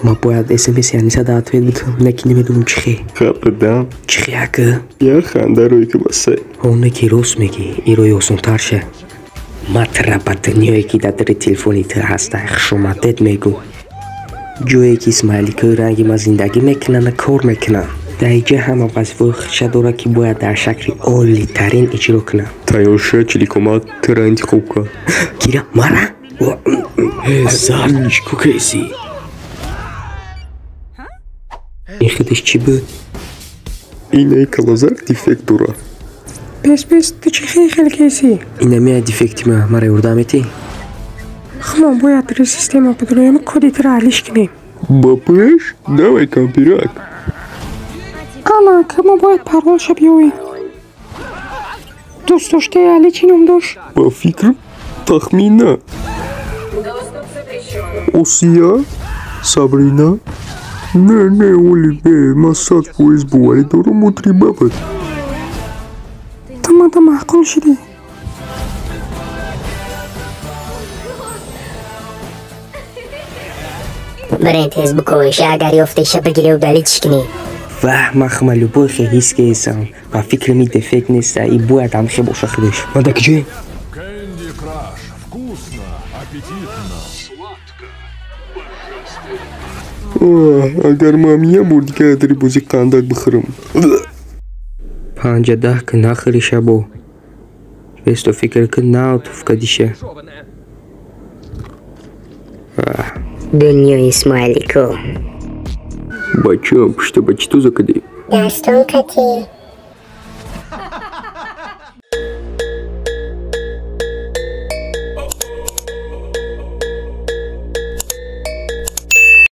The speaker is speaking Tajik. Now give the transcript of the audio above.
ما باید SMS یعنی صد عطفه بود نکی نمیدونم چخی خبردم چخی اگه یه خنده روی که بسه اونه که روز میگی ای روی اصون ترشه مطربت نیایی که در تلفونی تو هسته خشومتت میگو جوی که اسماعیلی که رنگی ما زندگی میکنن کار میکنن دایجه همه وظیفه شدورا که باید در شکل عالی ترین اجرا کنم تایوشه چلیکومات تر انتخاب کن کیرا مارا زرنش کو کیسی این خودش چی بود؟ اینه کلازر دیفکتورا بس تو چی خیلی کیسی؟ اینه میای دیفکتی مرا یوردامتی؟ خما باید در سیستم بدونیم کدی را حلش کنیم باپش давай кампирак اما که ما باید پرواز بیاییم دوست داشته علی چینم داشت با فکر تخمینه اوسیا سابرینا نه اولیبه ما سات پویز بواری دارو مطری بابد تا محقول شدی برای تیز بکوش اگر یافته شب بگیری و دلیتش کنی واه مخمه لبوی خیلی هیس که ایسان با فکر می دفک نیسته ای باید هم خیلی باشه خودش مادک جه Candy Crush. Вкусно, аппетитно, сладко, божественно. اگر مامیه بود که داری بوزی قندک بخورم 50 که نخری شبو بس تو فکر که نه تو فکدیشه دنیا اسماعیلی کو بچه پشت بچه تو زکدی دستان کتی